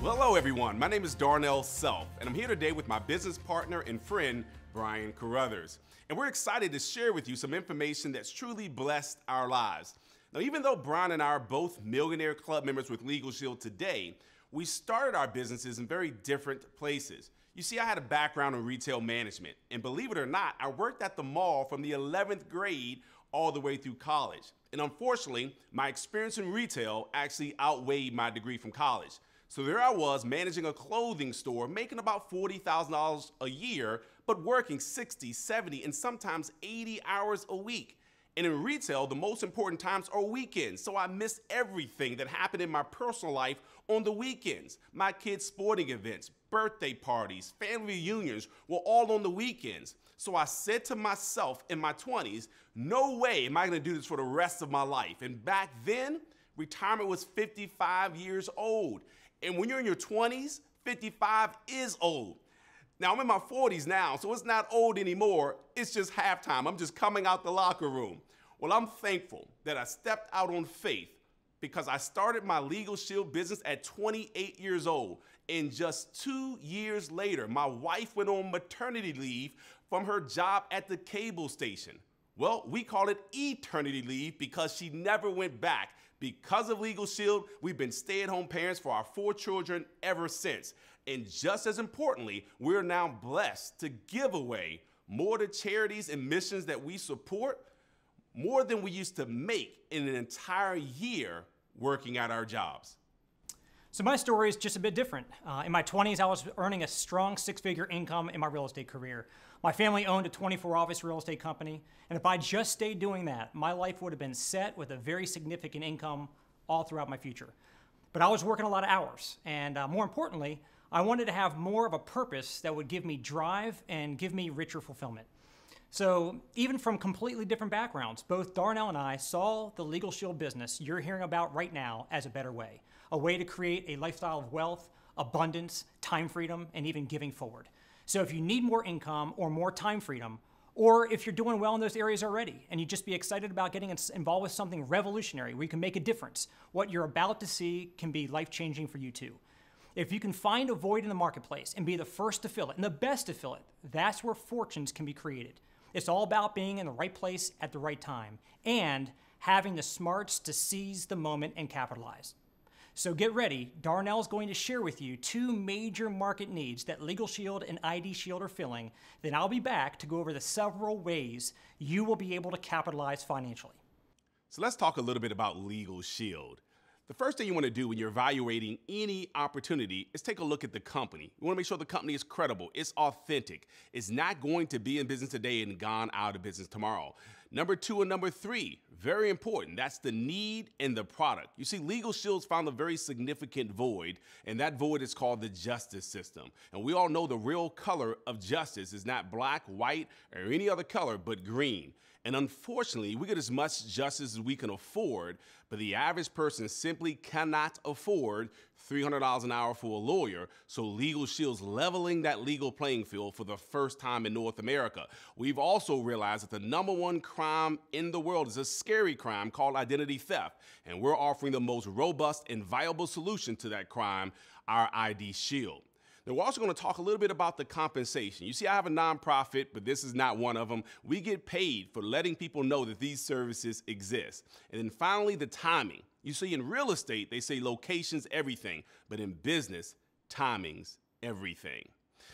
Well, hello everyone, my name is Darnell Self, and I'm here today with my business partner and friend, Brian Carruthers. And we're excited to share with you some information that's truly blessed our lives. Now, even though Brian and I are both Millionaire Club members with Legal Shield today, we started our businesses in very different places. You see, I had a background in retail management, and believe it or not, I worked at the mall from the 11th grade all the way through college. And unfortunately, my experience in retail actually outweighed my degree from college. So there I was managing a clothing store, making about $40,000 a year, but working 60, 70, and sometimes 80 hours a week. And in retail, the most important times are weekends, so I missed everything that happened in my personal life on the weekends. My kids' sporting events, birthday parties, family reunions were all on the weekends. So I said to myself in my 20s, no way am I gonna do this for the rest of my life. And back then, retirement was 55 years old. And when you're in your 20s, 55 is old. Now, I'm in my 40s now, so it's not old anymore. It's just halftime. I'm just coming out the locker room. Well, I'm thankful that I stepped out on faith because I started my Legal Shield business at 28 years old. And just 2 years later, my wife went on maternity leave from her job at the cable station. Well, we call it eternity leave because she never went back. Because of Legal Shield, we've been stay-at-home parents for our 4 children ever since. And just as importantly, we're now blessed to give away more to charities and missions that we support, more than we used to make in an entire year working at our jobs. So my story is just a bit different. In my 20s, I was earning a strong 6-figure income in my real estate career. My family owned a 24-office real estate company, and if I just stayed doing that, my life would have been set with a very significant income all throughout my future. But I was working a lot of hours, and more importantly, I wanted to have more of a purpose that would give me drive and give me richer fulfillment. So even from completely different backgrounds, both Darnell and I saw the Legal Shield business you're hearing about right now as a better way, a way to create a lifestyle of wealth, abundance, time freedom, and even giving forward. So if you need more income or more time freedom, or if you're doing well in those areas already and you just be excited about getting involved with something revolutionary where you can make a difference, what you're about to see can be life-changing for you too. If you can find a void in the marketplace and be the first to fill it and the best to fill it, that's where fortunes can be created. It's all about being in the right place at the right time and having the smarts to seize the moment and capitalize. So get ready, Darnell's going to share with you 2 major market needs that Legal Shield and ID Shield are filling. Then I'll be back to go over the several ways you will be able to capitalize financially. So let's talk a little bit about Legal Shield. The first thing you want to do when you're evaluating any opportunity is take a look at the company. You want to make sure the company is credible, it's authentic, it's not going to be in business today and gone out of business tomorrow. Number 2 and number 3, very important, that's the need and the product. You see, Legal Shield's found a very significant void, and that void is called the justice system. And we all know the real color of justice is not black, white, or any other color, but green. And unfortunately, we get as much justice as we can afford, but the average person simply cannot afford $300 an hour for a lawyer, so Legal Shield's leveling that legal playing field for the first time in North America. We've also realized that the #1 crime in the world is a scary crime called identity theft, and we're offering the most robust and viable solution to that crime, our ID Shield. Now, we're also going to talk a little bit about the compensation. You see, I have a nonprofit, but this is not one of them. We get paid for letting people know that these services exist. And then finally, the timing. You see, in real estate, they say location's everything, but in business, timing's everything.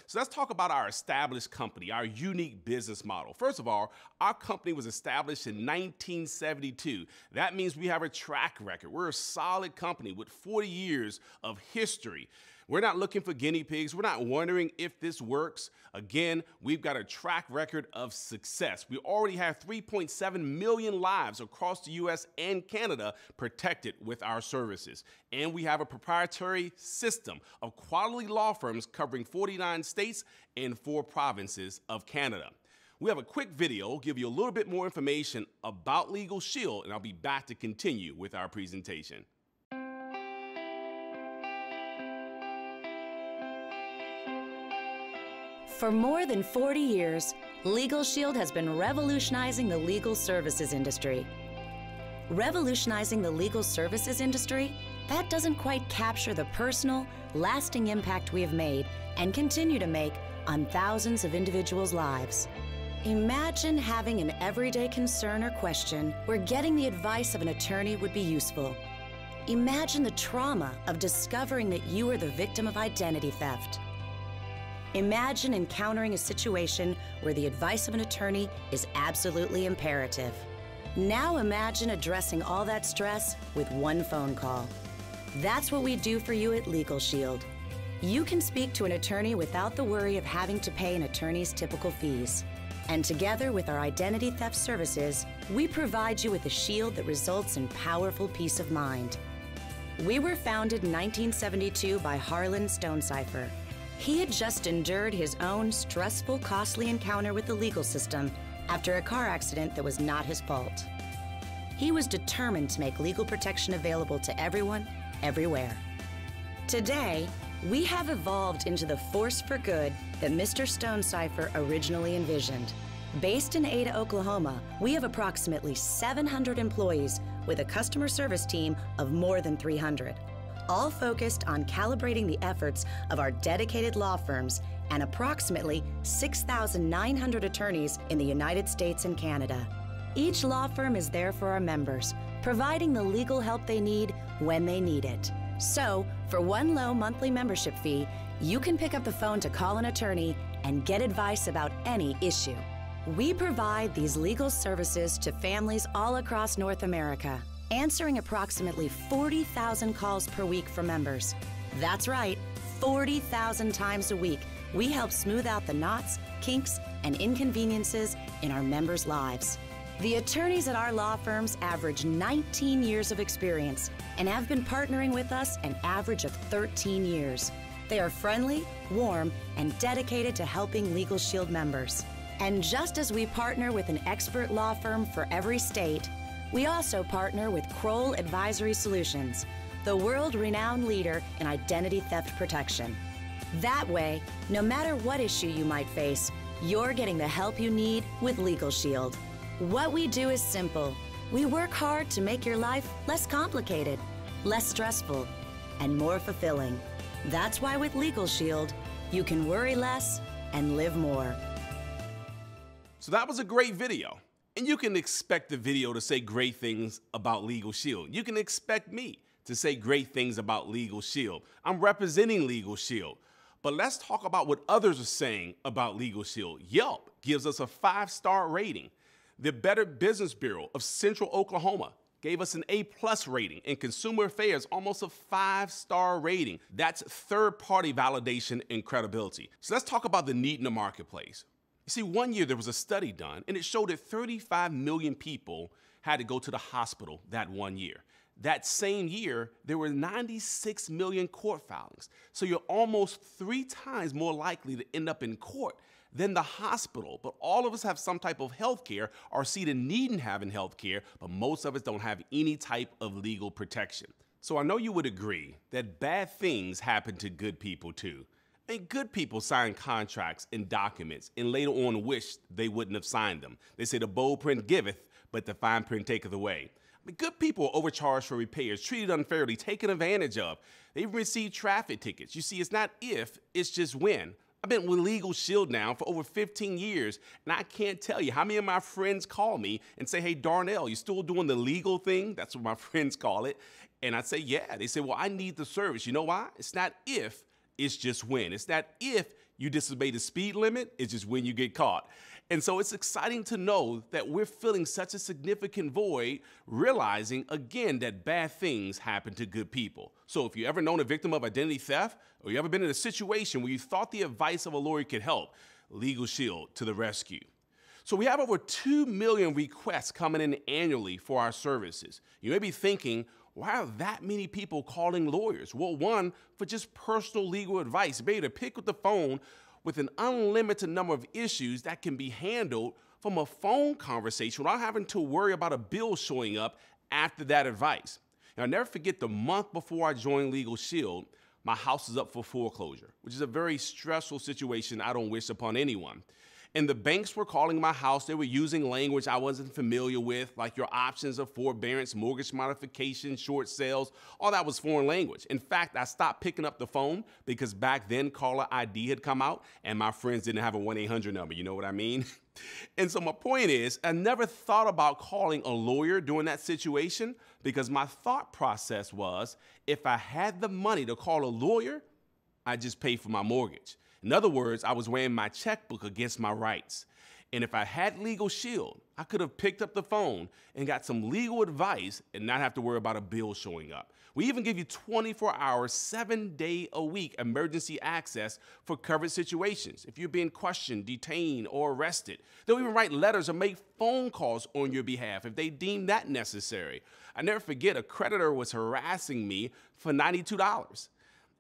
So let's talk about our established company, our unique business model. First of all, our company was established in 1972. That means we have a track record. We're a solid company with 40 years of history. We're not looking for guinea pigs. We're not wondering if this works. Again, we've got a track record of success. We already have 3.7 million lives across the US and Canada protected with our services. And we have a proprietary system of quality law firms covering 49 states and 4 provinces of Canada. We have a quick video, give you a little bit more information about Legal Shield, and I'll be back to continue with our presentation. For more than 40 years, Legal Shield has been revolutionizing the legal services industry. Revolutionizing the legal services industry that doesn't quite capture the personal, lasting impact we have made and continue to make on thousands of individuals' lives. Imagine having an everyday concern or question where getting the advice of an attorney would be useful. Imagine the trauma of discovering that you are the victim of identity theft. Imagine encountering a situation where the advice of an attorney is absolutely imperative. Now imagine addressing all that stress with one phone call. That's what we do for you at Legal Shield. You can speak to an attorney without the worry of having to pay an attorney's typical fees. And together with our identity theft services, we provide you with a shield that results in powerful peace of mind. We were founded in 1972 by Harlan Stonecipher. He had just endured his own stressful, costly encounter with the legal system after a car accident that was not his fault. He was determined to make legal protection available to everyone, everywhere. Today, we have evolved into the force for good that Mr. Stonecipher originally envisioned. Based in Ada, Oklahoma, we have approximately 700 employees with a customer service team of more than 300, all focused on calibrating the efforts of our dedicated law firms and approximately 6,900 attorneys in the United States and Canada. Each law firm is there for our members, providing the legal help they need when they need it. So, for one low monthly membership fee, you can pick up the phone to call an attorney and get advice about any issue. We provide these legal services to families all across North America, answering approximately 40,000 calls per week for members. That's right, 40,000 times a week, we help smooth out the knots, kinks, and inconveniences in our members' lives. The attorneys at our law firms average 19 years of experience and have been partnering with us an average of 13 years. They are friendly, warm, and dedicated to helping Legal Shield members. And just as we partner with an expert law firm for every state, we also partner with Kroll Advisory Solutions, the world-renowned leader in identity theft protection. That way, no matter what issue you might face, you're getting the help you need with Legal Shield. What we do is simple. We work hard to make your life less complicated, less stressful, and more fulfilling. That's why with Legal Shield, you can worry less and live more. So that was a great video. And you can expect the video to say great things about Legal Shield. You can expect me to say great things about Legal Shield. I'm representing Legal Shield. But let's talk about what others are saying about Legal Shield. Yelp gives us a 5-star rating. The Better Business Bureau of Central Oklahoma gave us an A+ rating, and Consumer Affairs almost a 5-star rating. That's third-party validation and credibility. So let's talk about the need in the marketplace. You see, one year there was a study done, and it showed that 35 million people had to go to the hospital that one year. That same year, there were 96 million court filings. So you're almost 3 times more likely to end up in court than the hospital. But all of us have some type of health care or see the need in having health care, but most of us don't have any type of legal protection. So I know you would agree that bad things happen to good people too. And good people sign contracts and documents and later on wish they wouldn't have signed them. They say the bold print giveth, but the fine print taketh away. Good people are overcharged for repairs, treated unfairly, taken advantage of. They even receive traffic tickets. You see, it's not if, it's just when. I've been with Legal Shield now for over 15 years, and I can't tell you how many of my friends call me and say, hey, Darnell, you still doing the legal thing? That's what my friends call it. And I say, yeah. They say, well, I need the service. You know why? It's not if, it's just when. It's not if you disobey the speed limit, it's just when you get caught. And so it's exciting to know that we're filling such a significant void, realizing, again, that bad things happen to good people. So if you ever known a victim of identity theft, or you ever been in a situation where you thought the advice of a lawyer could help, Legal Shield to the rescue. So we have over 2 million requests coming in annually for our services. You may be thinking, why are that many people calling lawyers? Well, one, for just personal legal advice, be able to pick up the phone with an unlimited number of issues that can be handled from a phone conversation without having to worry about a bill showing up after that advice. Now, I'll never forget the month before I joined Legal Shield, my house is up for foreclosure, which is a very stressful situation I don't wish upon anyone. And the banks were calling my house. They were using language I wasn't familiar with, like your options of forbearance, mortgage modification, short sales. All that was foreign language. In fact, I stopped picking up the phone because back then caller ID had come out and my friends didn't have a 1-800 number. You know what I mean? And so my point is, I never thought about calling a lawyer during that situation because my thought process was, if I had the money to call a lawyer, I'd just pay for my mortgage. In other words, I was weighing my checkbook against my rights. And if I had Legal Shield, I could have picked up the phone and got some legal advice and not have to worry about a bill showing up. We even give you 24-hour, 7-day-a-week emergency access for covered situations. If you're being questioned, detained, or arrested, they'll even write letters or make phone calls on your behalf if they deem that necessary. I never forget, a creditor was harassing me for $92.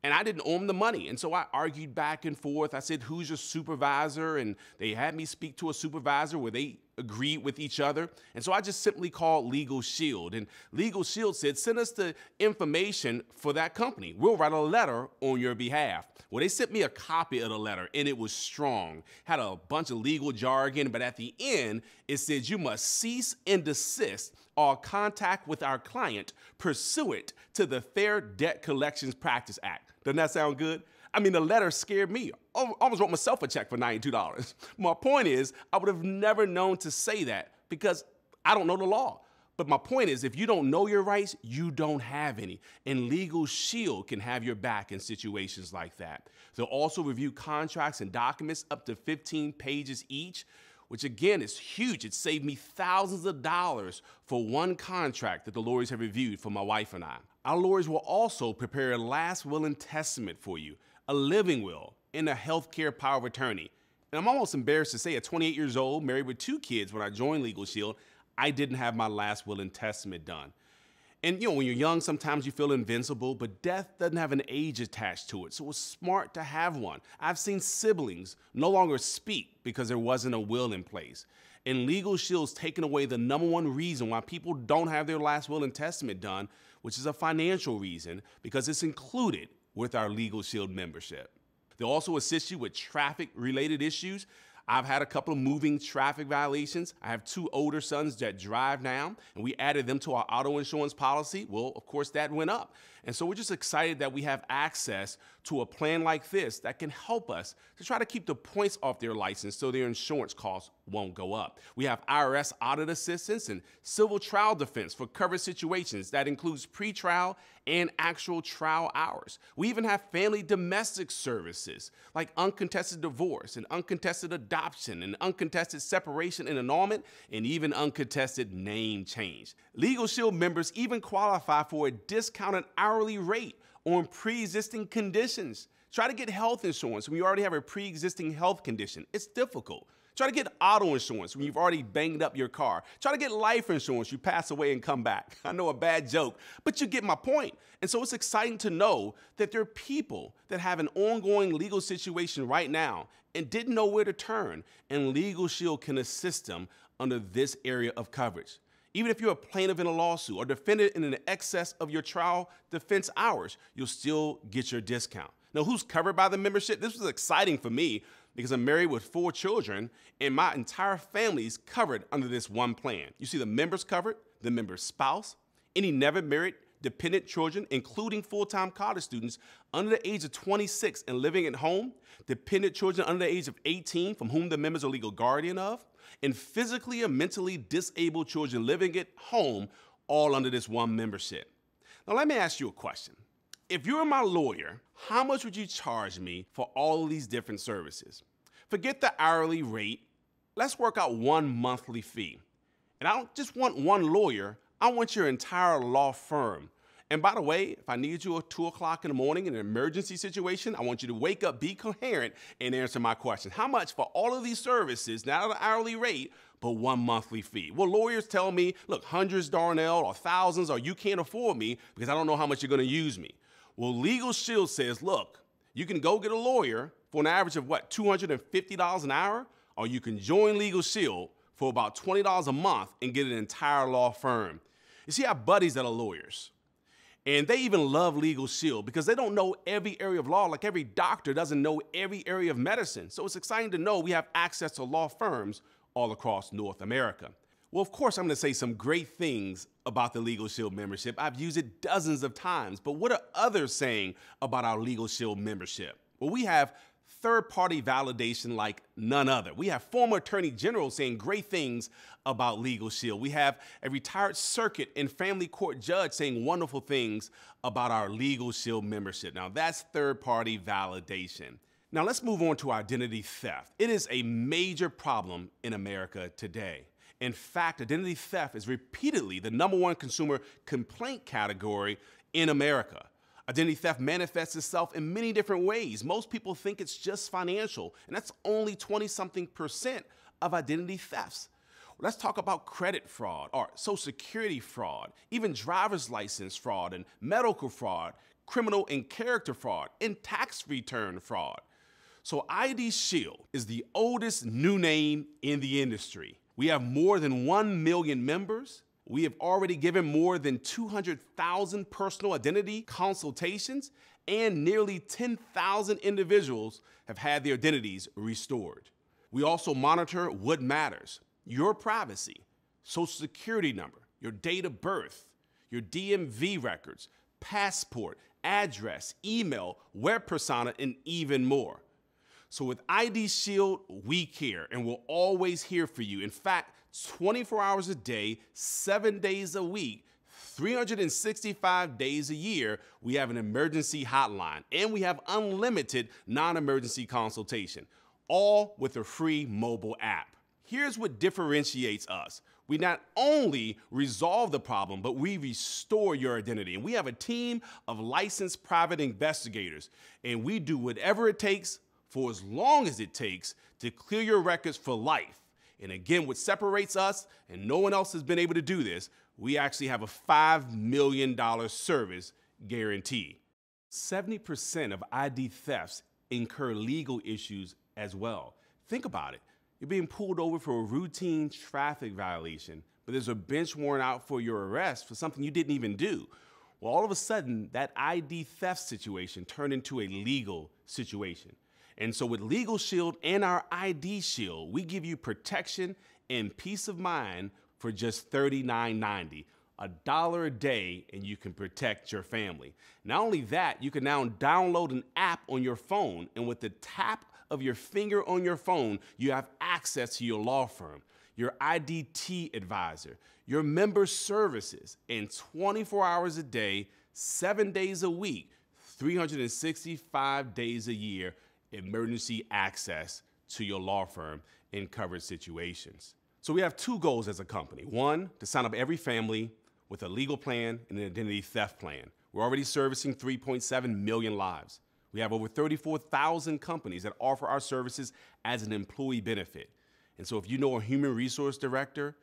And I didn't owe him the money. And so I argued back and forth. I said, who's your supervisor? And they had me speak to a supervisor where they agreed with each other. And so I just simply called Legal Shield. And Legal Shield said, send us the information for that company. We'll write a letter on your behalf. Well, they sent me a copy of the letter, and it was strong. Had a bunch of legal jargon, but at the end, it said you must cease and desist all contact with our client pursuant to the Fair Debt Collections Practice Act. Doesn't that sound good? I mean, the letter scared me. I almost wrote myself a check for $92. My point is, I would have never known to say that because I don't know the law. But my point is, if you don't know your rights, you don't have any. And Legal Shield can have your back in situations like that. They'll also review contracts and documents up to 15 pages each, which again is huge. It saved me thousands of dollars for one contract that the lawyers have reviewed for my wife and I. Our lawyers will also prepare a last will and testament for you, a living will, and a healthcare power of attorney. And I'm almost embarrassed to say at 28 years old, married with 2 kids when I joined Legal Shield, I didn't have my last will and testament done. And you know, when you're young, sometimes you feel invincible, but death doesn't have an age attached to it, so it's smart to have one. I've seen siblings no longer speak because there wasn't a will in place. And Legal Shield's taken away the #1 reason why people don't have their last will and testament done, which is a financial reason, because it's included with our Legal Shield membership. They'll also assist you with traffic-related issues. I've had a couple of moving traffic violations. I have 2 older sons that drive now, and we added them to our auto insurance policy. Well, of course, that went up. And so we're just excited that we have access to a plan like this that can help us to try to keep the points off their license so their insurance costs won't go up. We have IRS audit assistance and civil trial defense for covered situations. That includes pretrial and actual trial hours. We even have family domestic services like uncontested divorce and uncontested adoption and uncontested separation and annulment and even uncontested name change. Legal Shield members even qualify for a discounted hourly rate on pre-existing conditions. Try to get health insurance when you already have a pre-existing health condition. It's difficult. Try to get auto insurance when you've already banged up your car. Try to get life insurance, you pass away and come back. I know, a bad joke, but you get my point. And so it's exciting to know that there are people that have an ongoing legal situation right now and didn't know where to turn, and Legal Shield can assist them under this area of coverage. Even if you're a plaintiff in a lawsuit or defendant in an excess of your trial defense hours, you'll still get your discount. Now, who's covered by the membership? This was exciting for me because I'm married with 4 children and my entire family's covered under this one plan. You see the members covered, the member's spouse, any never married dependent children, including full-time college students under the age of 26 and living at home, dependent children under the age of 18 from whom the members are legal guardian of, and physically and mentally disabled children living at home, all under this one membership. Now, let me ask you a question. If you were my lawyer, how much would you charge me for all of these different services? Forget the hourly rate. Let's work out one monthly fee. And I don't just want one lawyer, I want your entire law firm. And by the way, if I need you at 2 o'clock in the morning in an emergency situation, I want you to wake up, be coherent, and answer my question. How much for all of these services, not an hourly rate, but one monthly fee? Well, lawyers tell me, look, hundreds, Darnell, or thousands, or you can't afford me because I don't know how much you're going to use me. Well, Legal Shield says, look, you can go get a lawyer for an average of what, $250 an hour, or you can join Legal Shield for about $20 a month and get an entire law firm. You see, I have buddies that are lawyers. And they even love Legal Shield because they don't know every area of law, like every doctor doesn't know every area of medicine. So it's exciting to know we have access to law firms all across North America. Well, of course, I'm going to say some great things about the Legal Shield membership. I've used it dozens of times, but what are others saying about our Legal Shield membership? Well, we have third-party validation like none other. We have former attorney generals saying great things about Legal Shield. We have a retired circuit and family court judge saying wonderful things about our Legal Shield membership. Now, that's third-party validation. Now, let's move on to identity theft. It is a major problem in America today. In fact, identity theft is repeatedly the #1 consumer complaint category in America. Identity theft manifests itself in many different ways. Most people think it's just financial, and that's only 20-something% of identity thefts. Let's talk about credit fraud or Social Security fraud, even driver's license fraud and medical fraud, criminal and character fraud, and tax return fraud. So ID Shield is the oldest new name in the industry. We have more than 1 million members. We have already given more than 200,000 personal identity consultations, and nearly 10,000 individuals have had their identities restored. We also monitor what matters: your privacy, Social Security number, your date of birth, your DMV records, passport, address, email, web persona, and even more. So with ID Shield, we care, and we're always here for you. In fact, 24 hours a day, 7 days a week, 365 days a year, we have an emergency hotline, and we have unlimited non-emergency consultation, all with a free mobile app. Here's what differentiates us. We not only resolve the problem, but we restore your identity. And we have a team of licensed private investigators, and we do whatever it takes for as long as it takes to clear your records for life. And again, what separates us, and no one else has been able to do this, we actually have a $5 million service guarantee. 70% of ID thefts incur legal issues as well. Think about it. You're being pulled over for a routine traffic violation, but there's a bench warrant out for your arrest for something you didn't even do. Well, all of a sudden, that ID theft situation turned into a legal situation. And so with Legal Shield and our ID Shield, we give you protection and peace of mind for just $39.90, $1 a day, and you can protect your family. Not only that, you can now download an app on your phone, and with the tap of your finger on your phone, you have access to your law firm, your IDT advisor, your member services, and 24 hours a day, 7 days a week, 365 days a year, emergency access to your law firm in covered situations. So we have two goals as a company. One, to sign up every family with a legal plan and an identity theft plan. We're already servicing 3.7 million lives. We have over 34,000 companies that offer our services as an employee benefit. And so if you know a human resource director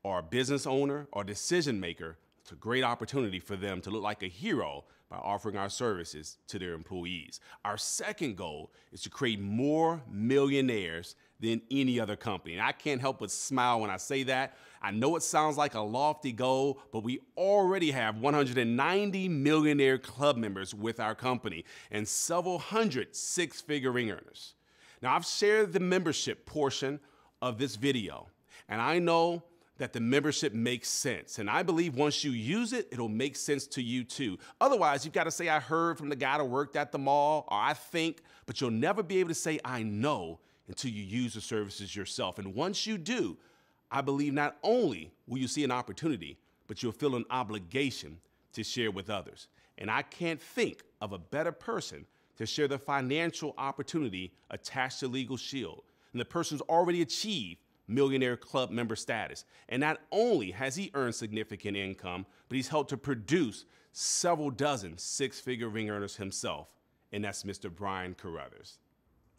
or a business owner or decision maker, it's a great opportunity for them to look like a hero by offering our services to their employees. Our second goal is to create more millionaires than any other company. And I can't help but smile when I say that. I know it sounds like a lofty goal, but we already have 190 millionaire club members with our company and several hundred six-figure ring earners. Now, I've shared the membership portion of this video, and I know that the membership makes sense. And I believe once you use it, it'll make sense to you too. Otherwise, you've got to say, I heard from the guy that worked at the mall, or I think, but you'll never be able to say, I know, until you use the services yourself. And once you do, I believe not only will you see an opportunity, but you'll feel an obligation to share with others. And I can't think of a better person to share the financial opportunity attached to Legal Shield. And the person's already achieved millionaire club member status. And not only has he earned significant income, but he's helped to produce several dozen six-figure ring earners himself. And that's Mr. Brian Carruthers.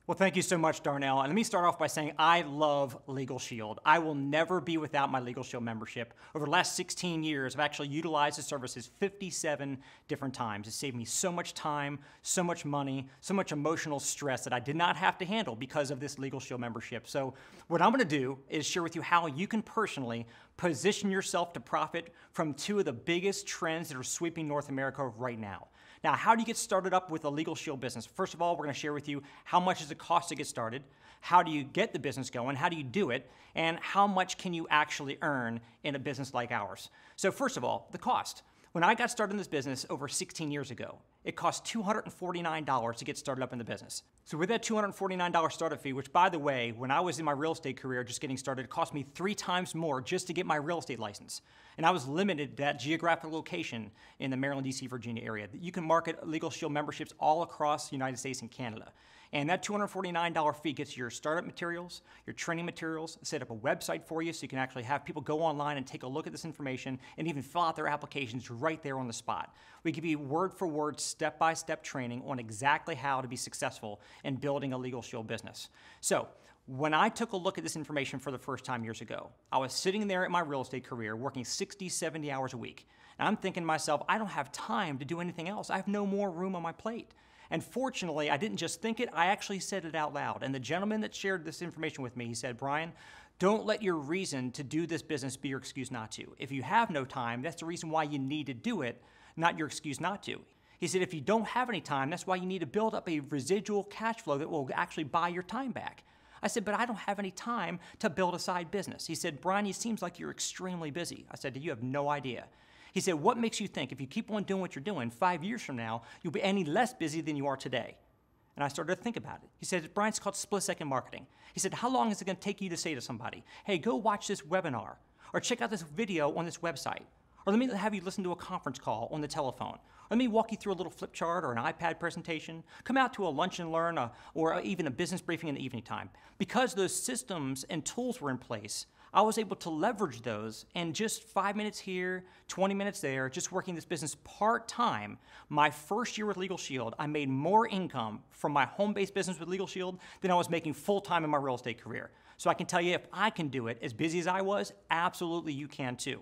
Well, thank you so much, Darnell. And let me start off by saying I love Legal Shield. I will never be without my Legal Shield membership. Over the last 16 years, I've actually utilized the services 57 different times. It saved me so much time, so much money, so much emotional stress that I did not have to handle because of this Legal Shield membership. So what I'm going to do is share with you how you can personally Position yourself to profit from two of the biggest trends that are sweeping North America right now. Now, how do you get started up with a Legal Shield business? First of all, we're going to share with you how much does it cost to get started, how do you get the business going, how do you do it, and how much can you actually earn in a business like ours. So first of all, the cost. When I got started in this business over 16 years ago, it cost $249 to get started up in the business. So with that $249 startup fee, which by the way, when I was in my real estate career just getting started, it cost me 3 times more just to get my real estate license. And I was limited to that geographic location in the Maryland, DC, Virginia area. You can market Legal Shield memberships all across the United States and Canada. And that $249 fee gets your startup materials, your training materials, set up a website for you so you can actually have people go online and take a look at this information and even fill out their applications right there on the spot. We give you word-for-word, step-by-step training on exactly how to be successful in building a Legal Shield business. So, when I took a look at this information for the first time years ago, I was sitting there at my real estate career working 60, 70 hours a week. And I'm thinking to myself, I don't have time to do anything else. I have no more room on my plate. And fortunately, I didn't just think it, I actually said it out loud. And the gentleman that shared this information with me, he said, Brian, don't let your reason to do this business be your excuse not to. If you have no time, that's the reason why you need to do it, not your excuse not to. He said, if you don't have any time, that's why you need to build up a residual cash flow that will actually buy your time back. I said, but I don't have any time to build a side business. He said, Brian, it seems like you're extremely busy. I said, you have no idea. He said, what makes you think if you keep on doing what you're doing, 5 years from now, you'll be any less busy than you are today? And I started to think about it. He said, Brian, it's called split-second marketing. He said, how long is it going to take you to say to somebody, hey, go watch this webinar, or check out this video on this website, or let me have you listen to a conference call on the telephone, or let me walk you through a little flip chart or an iPad presentation, come out to a lunch and learn, or even a business briefing in the evening time. Because those systems and tools were in place, I was able to leverage those, and just 5 minutes here, 20 minutes there, just working this business part-time. My first year with Legal Shield, I made more income from my home-based business with Legal Shield than I was making full-time in my real estate career. So I can tell you, if I can do it, as busy as I was, absolutely you can too.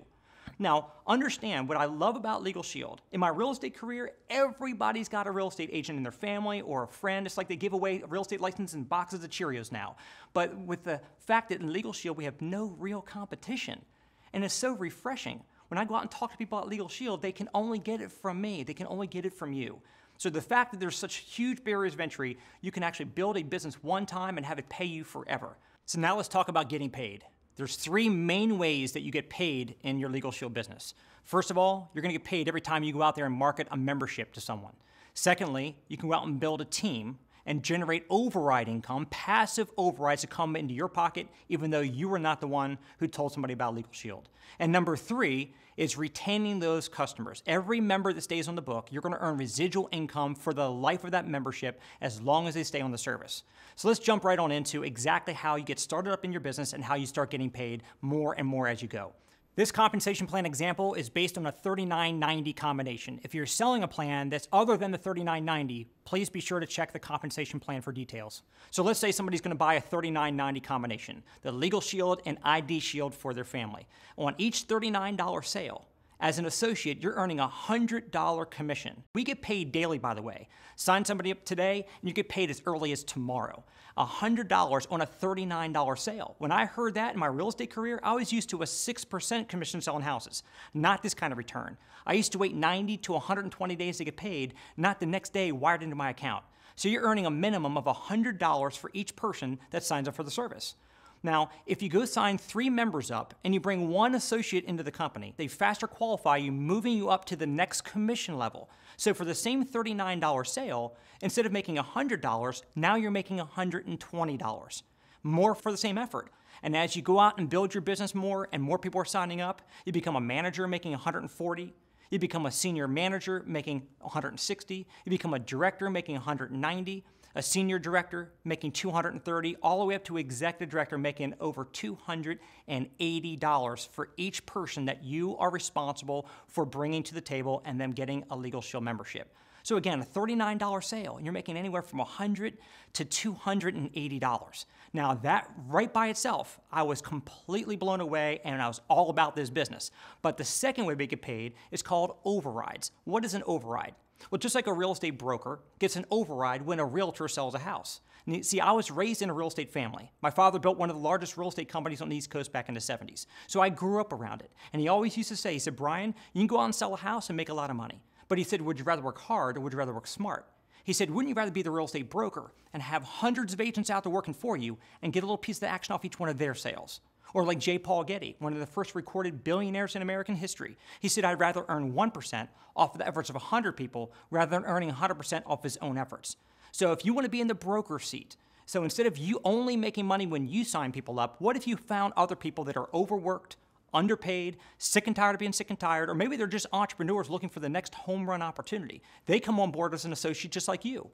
Now, understand what I love about Legal Shield. In my real estate career, everybody's got a real estate agent in their family or a friend. It's like they give away a real estate license in boxes of Cheerios now. But with the fact that in Legal Shield, we have no real competition. And it's so refreshing. When I go out and talk to people about Legal Shield, they can only get it from me. They can only get it from you. So the fact that there's such huge barriers of entry, you can actually build a business one time and have it pay you forever. So now let's talk about getting paid. There's 3 main ways that you get paid in your Legal Shield business. First of all, you're going to get paid every time you go out there and market a membership to someone. Secondly, you can go out and build a team and generate override income, passive overrides to come into your pocket, even though you were not the one who told somebody about Legal Shield. And number 3 is retaining those customers. Every member that stays on the book, you're going to earn residual income for the life of that membership as long as they stay on the service. So let's jump right on into exactly how you get started up in your business and how you start getting paid more and more as you go. This compensation plan example is based on a 3990 combination. If you're selling a plan that's other than the 3990, please be sure to check the compensation plan for details. So let's say somebody's going to buy a 3990 combination, the Legal Shield and ID Shield for their family. On each $39 sale, as an associate, you're earning a $100 commission. We get paid daily, by the way. Sign somebody up today, and you get paid as early as tomorrow. $100 on a $39 sale. When I heard that in my real estate career, I was used to a 6% commission selling houses, not this kind of return. I used to wait 90 to 120 days to get paid, not the next day wired into my account. So you're earning a minimum of $100 for each person that signs up for the service. Now, if you go sign 3 members up and you bring 1 associate into the company, they faster qualify you, moving you up to the next commission level. So for the same $39 sale, instead of making $100, now you're making $120. More for the same effort. And as you go out and build your business more and more people are signing up, you become a manager making $140. You become a senior manager making $160. You become a director making $190. A senior director making $230, all the way up to executive director making over $280 for each person that you are responsible for bringing to the table and them getting a Legal Shield membership. So again, a $39 sale, and you're making anywhere from $100 to $280. Now that right by itself, I was completely blown away, and I was all about this business. But the second way we get paid is called overrides. What is an override? Well, just like a real estate broker gets an override when a realtor sells a house. See, I was raised in a real estate family. My father built one of the largest real estate companies on the East Coast back in the 70s. So I grew up around it. And he always used to say, he said, Brian, you can go out and sell a house and make a lot of money. But he said, would you rather work hard or would you rather work smart? He said, wouldn't you rather be the real estate broker and have hundreds of agents out there working for you and get a little piece of the action off each one of their sales? Or like J. Paul Getty, one of the first recorded billionaires in American history. He said, I'd rather earn 1% off of the efforts of 100 people rather than earning 100% off his own efforts. So if you want to be in the broker seat, so instead of you only making money when you sign people up, what if you found other people that are overworked, underpaid, sick and tired of being sick and tired, or maybe they're just entrepreneurs looking for the next home run opportunity. They come on board as an associate just like you.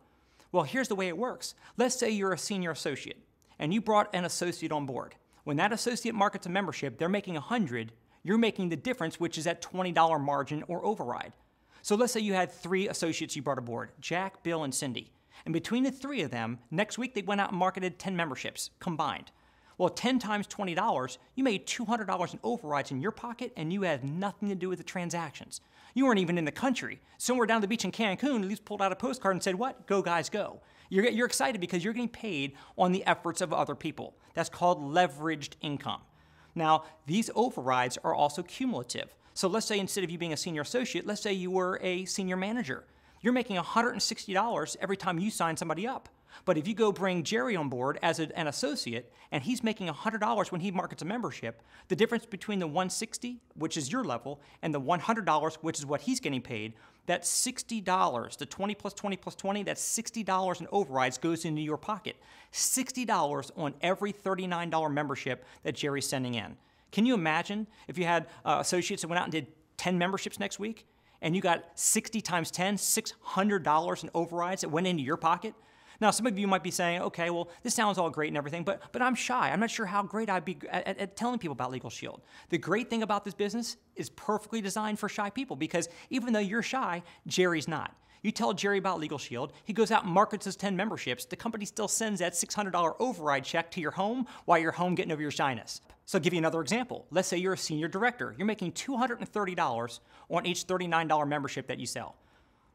Well, here's the way it works. Let's say you're a senior associate and you brought an associate on board. When that associate markets a membership, they're making 100, you're making the difference, which is that $20 margin or override. So let's say you had 3 associates you brought aboard, Jack, Bill, and Cindy. And between the 3 of them, next week they went out and marketed 10 memberships combined. Well, 10 times $20, you made $200 in overrides in your pocket, and you had nothing to do with the transactions. You weren't even in the country. Somewhere down the beach in Cancun, you just pulled out a postcard and said, what? Go, guys, go. You're excited because you're getting paid on the efforts of other people. That's called leveraged income. Now, these overrides are also cumulative. So let's say instead of you being a senior associate, let's say you were a senior manager. You're making $160 every time you sign somebody up. But if you go bring Jerry on board as an associate, and he's making $100 when he markets a membership, the difference between the $160, which is your level, and the $100, which is what he's getting paid, that's $60. The 20 plus 20 plus 20, that's $60 in overrides goes into your pocket. $60 on every $39 membership that Jerry's sending in. Can you imagine if you had associates that went out and did 10 memberships next week, and you got 60 times 10, $600 in overrides that went into your pocket? Now, some of you might be saying, okay, well, this sounds all great and everything, but I'm shy. I'm not sure how great I'd be at telling people about Legal Shield. The great thing about this business is perfectly designed for shy people because even though you're shy, Jerry's not. You tell Jerry about Legal Shield, he goes out and markets his 10 memberships, the company still sends that $600 override check to your home while you're home getting over your shyness. So I'll give you another example. Let's say you're a senior director. You're making $230 on each $39 membership that you sell.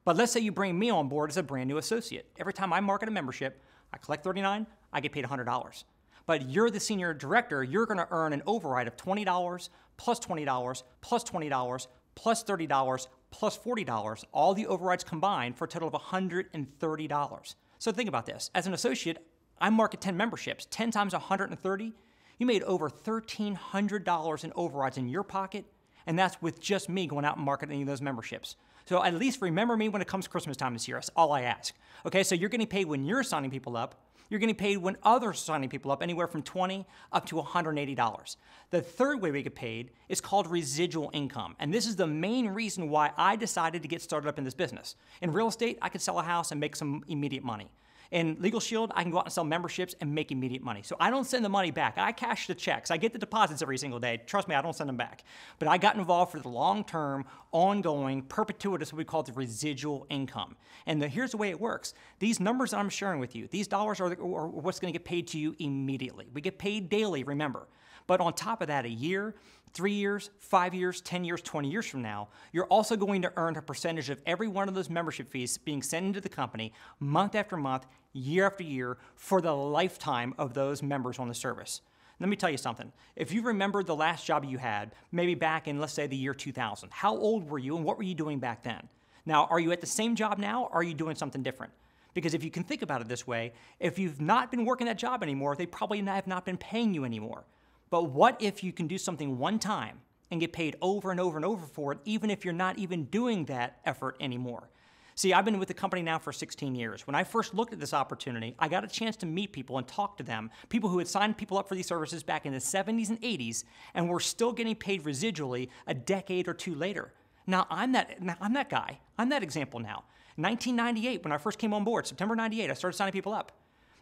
But let's say you bring me on board as a brand new associate. Every time I market a membership, I collect $39, I get paid $100. But you're the senior director, you're gonna earn an override of $20, plus $20, plus $20, plus $30, plus $40, all the overrides combined for a total of $130. So think about this. As an associate, I market 10 memberships. 10 times 130, you made over $1,300 in overrides in your pocket, and that's with just me going out and marketing those memberships. So at least remember me when it comes Christmas time this year. That's all I ask. Okay, so you're getting paid when you're signing people up. You're getting paid when others are signing people up, anywhere from $20 up to $180. The third way we get paid is called residual income. And this is the main reason why I decided to get started up in this business. In real estate, I could sell a house and make some immediate money. In Legal Shield, I can go out and sell memberships and make immediate money. So I don't send the money back. I cash the checks. I get the deposits every single day. Trust me, I don't send them back. But I got involved for the long-term, ongoing, perpetuitous, what we call the residual income. And here's the way it works. These numbers that I'm sharing with you, these dollars are what's going to get paid to you immediately. We get paid daily, remember. But on top of that, a year, 3 years, 5 years, 10 years, 20 years from now, you're also going to earn a percentage of every one of those membership fees being sent into the company month after month, year after year, for the lifetime of those members on the service. Let me tell you something. If you remember the last job you had, maybe back in, let's say, the year 2000, how old were you and what were you doing back then? Now, are you at the same job now, or are you doing something different? Because if you can think about it this way, if you've not been working that job anymore, they probably have not been paying you anymore. But what if you can do something one time and get paid over and over and over for it, even if you're not even doing that effort anymore? See, I've been with the company now for 16 years. When I first looked at this opportunity, I got a chance to meet people and talk to them, people who had signed people up for these services back in the 70s and 80s, and were still getting paid residually a decade or two later. Now, I'm that guy. I'm that example now. 1998, when I first came on board, September 98, I started signing people up.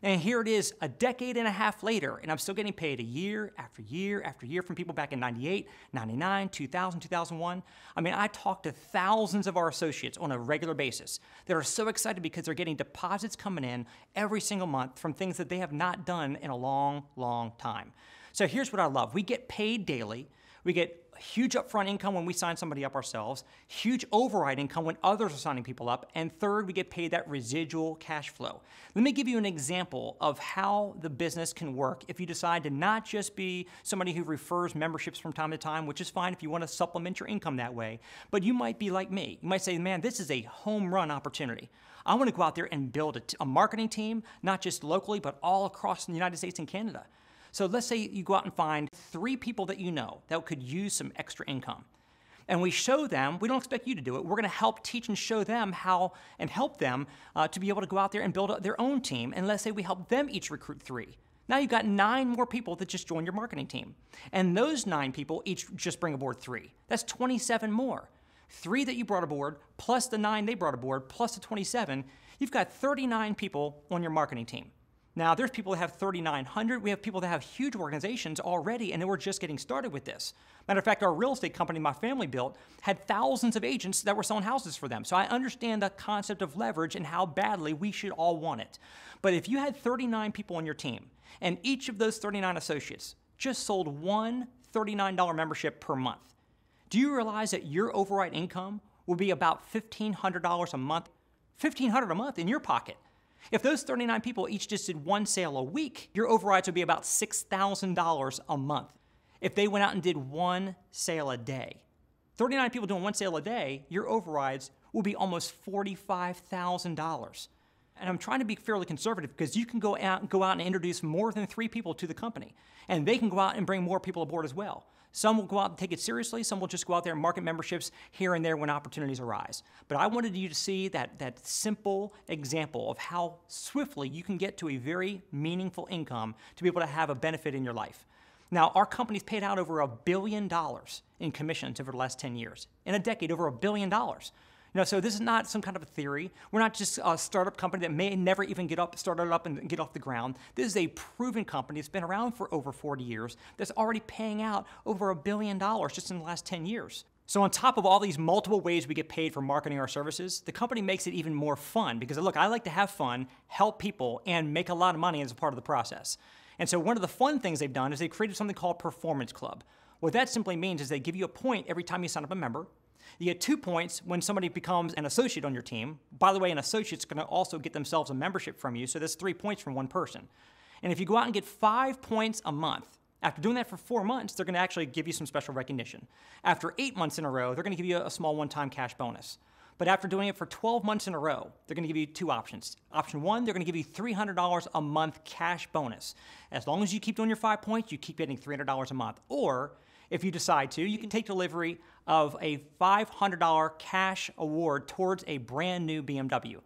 And here it is a decade and a half later, and I'm still getting paid a year after year after year from people back in 98, 99, 2000, 2001. I mean, I talk to thousands of our associates on a regular basis that are so excited because they're getting deposits coming in every single month from things that they have not done in a long, long time. So here's what I love. We get paid daily. We get huge upfront income when we sign somebody up ourselves, huge override income when others are signing people up, and third, we get paid that residual cash flow. Let me give you an example of how the business can work if you decide to not just be somebody who refers memberships from time to time, which is fine if you want to supplement your income that way, but you might be like me. You might say, man, this is a home run opportunity. I want to go out there and build a marketing team, not just locally, but all across the United States and Canada. So let's say you go out and find 3 people that you know that could use some extra income. And we show them, we don't expect you to do it, we're going to help teach and show them how and help them to be able to go out there and build their own team. And let's say we help them each recruit 3. Now you've got 9 more people that just joined your marketing team. And those 9 people each just bring aboard 3. That's 27 more. 3 that you brought aboard, plus the 9 they brought aboard, plus the 27, you've got 39 people on your marketing team. Now, there's people that have 3,900. We have people that have huge organizations already, and we're just getting started with this. Matter of fact, our real estate company my family built had thousands of agents that were selling houses for them. So I understand the concept of leverage and how badly we should all want it. But if you had 39 people on your team, and each of those 39 associates just sold one $39 membership per month, do you realize that your override income will be about $1,500 a month? $1,500 a month in your pocket. If those 39 people each just did 1 sale a week, your overrides would be about $6,000 a month. If they went out and did 1 sale a day, 39 people doing 1 sale a day, your overrides will be almost $45,000. And I'm trying to be fairly conservative because you can go out and introduce more than 3 people to the company, and they can go out and bring more people aboard as well. Some will go out and take it seriously. Some will just go out there and market memberships here and there when opportunities arise. But I wanted you to see that simple example of how swiftly you can get to a very meaningful income to be able to have a benefit in your life. Now, our company's paid out over $1 billion in commissions over the last 10 years. In a decade, over $1 billion. So this is not some kind of a theory. We're not just a startup company that may never even started up and get off the ground. This is a proven company that's been around for over 40 years that's already paying out over $1 billion just in the last 10 years. So on top of all these multiple ways we get paid for marketing our services, the company makes it even more fun because, look, I like to have fun, help people, and make a lot of money as a part of the process. And so one of the fun things they've done is they've created something called Performance Club. What that simply means is they give you a point every time you sign up a member. You get 2 points when somebody becomes an associate on your team. By the way, an associate's going to also get themselves a membership from you, so that's 3 points from one person. And if you go out and get 5 points a month, after doing that for 4 months, they're going to actually give you some special recognition. After 8 months in a row, they're going to give you a small one-time cash bonus. But after doing it for 12 months in a row, they're going to give you 2 options. Option 1, they're going to give you $300 a month cash bonus. As long as you keep doing your 5 points, you keep getting $300 a month. Or if you decide to, you can take delivery of a $500 cash award towards a brand new BMW.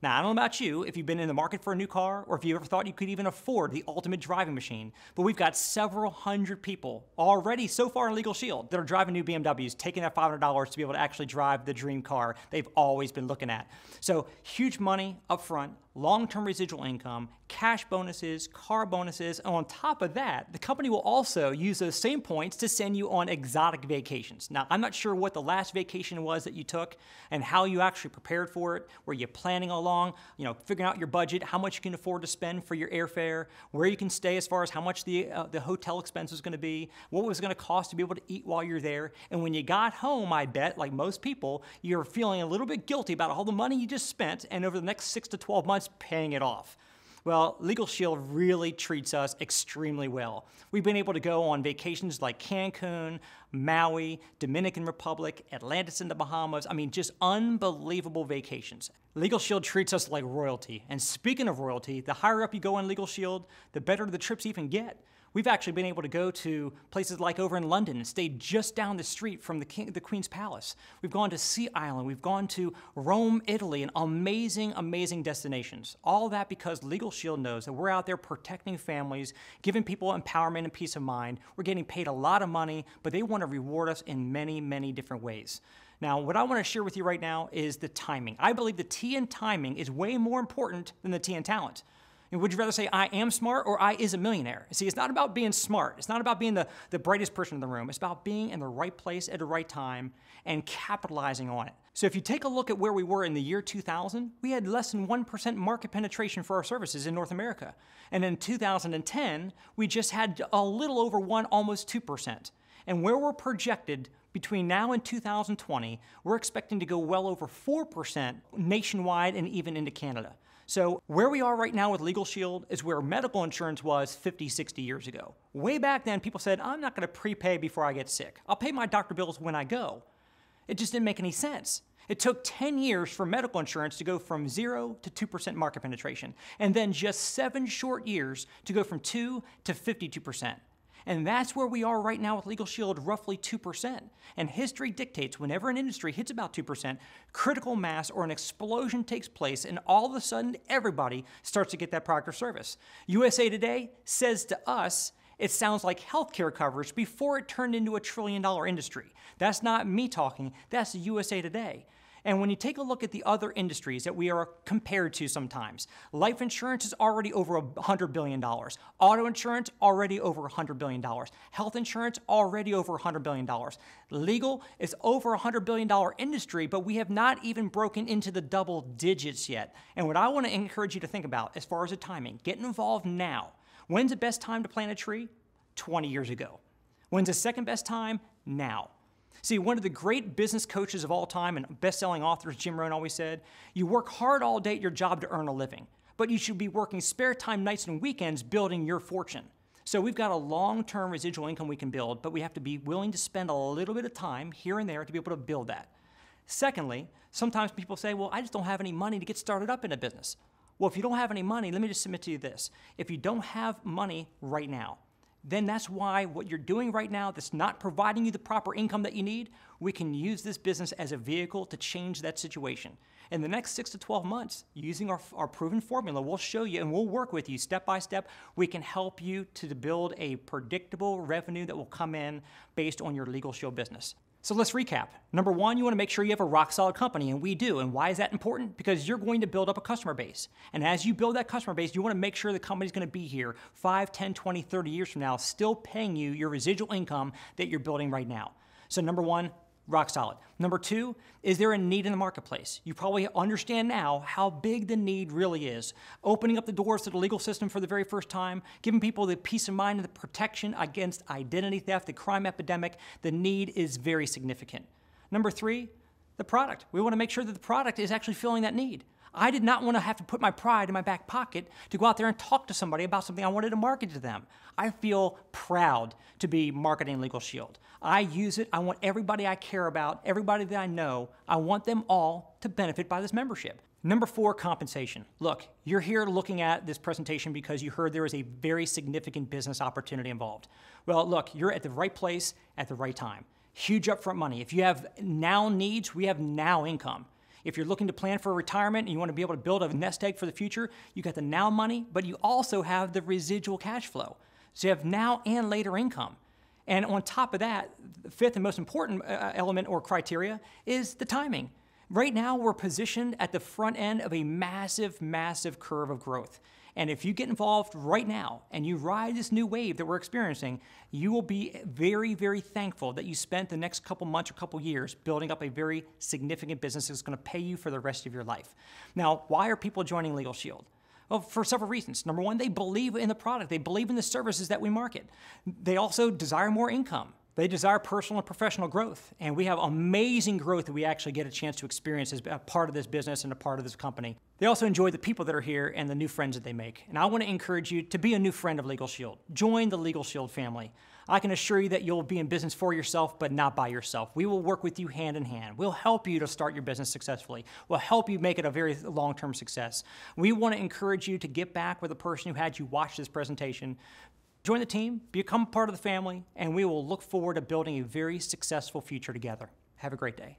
Now, I don't know about you, if you've been in the market for a new car, or if you ever thought you could even afford the ultimate driving machine, but we've got several hundred people already so far in Legal Shield that are driving new BMWs, taking that $500 to be able to actually drive the dream car they've always been looking at. So huge money up front, long-term residual income, cash bonuses, car bonuses, and on top of that, the company will also use those same points to send you on exotic vacations. Now, I'm not sure what the last vacation was that you took and how you actually prepared for it. Were you planning along, figuring out your budget, how much you can afford to spend for your airfare, where you can stay as far as how much the hotel expense was going to be, what was going to cost to be able to eat while you're there. And when you got home, I bet, like most people, you're feeling a little bit guilty about all the money you just spent and over the next 6 to 12 months paying it off. Well, Legal Shield really treats us extremely well. We've been able to go on vacations like Cancun, Maui, Dominican Republic, Atlantis in the Bahamas. I mean, just unbelievable vacations. Legal Shield treats us like royalty. And speaking of royalty, the higher up you go in Legal Shield, the better the trips even get. We've actually been able to go to places like over in London and stayed just down the street from the Queen's Palace. We've gone to Sea Island. We've gone to Rome, Italy, and amazing, amazing destinations. All that because Legal Shield knows that we're out there protecting families, giving people empowerment and peace of mind. We're getting paid a lot of money, but they want to reward us in many, many different ways. Now, what I want to share with you right now is the timing. I believe the T in timing is way more important than the T in talent. And would you rather say I am smart or I is a millionaire? See, it's not about being smart. It's not about being the brightest person in the room. It's about being in the right place at the right time and capitalizing on it. So if you take a look at where we were in the year 2000, we had less than 1% market penetration for our services in North America. And in 2010, we just had a little over 1, almost 2%. And where we're projected between now and 2020, we're expecting to go well over 4% nationwide and even into Canada. So where we are right now with Legal Shield is where medical insurance was 50, 60 years ago. Way back then, people said, I'm not going to prepay before I get sick. I'll pay my doctor bills when I go. It just didn't make any sense. It took 10 years for medical insurance to go from 0 to 2% market penetration, and then just 7 short years to go from 2 to 52%. And that's where we are right now with Legal Shield, roughly 2%. And history dictates whenever an industry hits about 2%, critical mass or an explosion takes place, and all of a sudden everybody starts to get that product or service. USA Today says to us, it sounds like healthcare coverage before it turned into a $1 trillion industry. That's not me talking, that's USA Today. And when you take a look at the other industries that we are compared to sometimes, life insurance is already over $100 billion. Auto insurance, already over $100 billion. Health insurance, already over $100 billion. Legal is over a $100 billion industry, but we have not even broken into the double digits yet. And what I want to encourage you to think about as far as the timing, get involved now. When's the best time to plant a tree? 20 years ago. When's the second best time? Now. See, one of the great business coaches of all time and best-selling authors, Jim Rohn, always said, you work hard all day at your job to earn a living, but you should be working spare time nights and weekends building your fortune. So we've got a long-term residual income we can build, but we have to be willing to spend a little bit of time here and there to be able to build that. Secondly, sometimes people say, well, I just don't have any money to get started up in a business. Well, if you don't have any money, let me just submit to you this. If you don't have money right now, then that's why what you're doing right now that's not providing you the proper income that you need, we can use this business as a vehicle to change that situation. In the next 6 to 12 months, using our proven formula, we'll show you and we'll work with you step by step. We can help you to build a predictable revenue that will come in based on your Legal Shield business. So let's recap. Number one, you want to make sure you have a rock-solid company, and we do. And why is that important? Because you're going to build up a customer base. And as you build that customer base, you want to make sure the company's going to be here 5, 10, 20, 30 years from now, still paying you your residual income that you're building right now. So number one, rock solid. Number two, is there a need in the marketplace? You probably understand now how big the need really is. Opening up the doors to the legal system for the very first time, giving people the peace of mind and the protection against identity theft, the crime epidemic, the need is very significant. Number three, the product. We want to make sure that the product is actually filling that need. I did not want to have to put my pride in my back pocket to go out there and talk to somebody about something I wanted to market to them. I feel proud to be marketing Legal Shield. I use it. I want everybody I care about, everybody that I know, I want them all to benefit by this membership. Number four, compensation. Look, you're here looking at this presentation because you heard there is a very significant business opportunity involved. Well, look, you're at the right place at the right time. Huge upfront money. If you have now needs, we have now income. If you're looking to plan for retirement and you want to be able to build a nest egg for the future, you got the now money, but you also have the residual cash flow. So you have now and later income. And on top of that, the fifth and most important element or criteria is the timing. Right now, we're positioned at the front end of a massive, massive curve of growth. And if you get involved right now and you ride this new wave that we're experiencing, you will be very, very thankful that you spent the next couple months or couple years building up a very significant business that's going to pay you for the rest of your life. Now, why are people joining Legal Shield? Well, for several reasons. Number one, they believe in the product. They believe in the services that we market. They also desire more income. They desire personal and professional growth, and we have amazing growth that we actually get a chance to experience as a part of this business and a part of this company. They also enjoy the people that are here and the new friends that they make. And I want to encourage you to be a new friend of Legal Shield. Join the Legal Shield family. I can assure you that you'll be in business for yourself, but not by yourself. We will work with you hand in hand. We'll help you to start your business successfully. We'll help you make it a very long-term success. We want to encourage you to get back with the person who had you watch this presentation. Join the team, become part of the family, and we will look forward to building a very successful future together. Have a great day.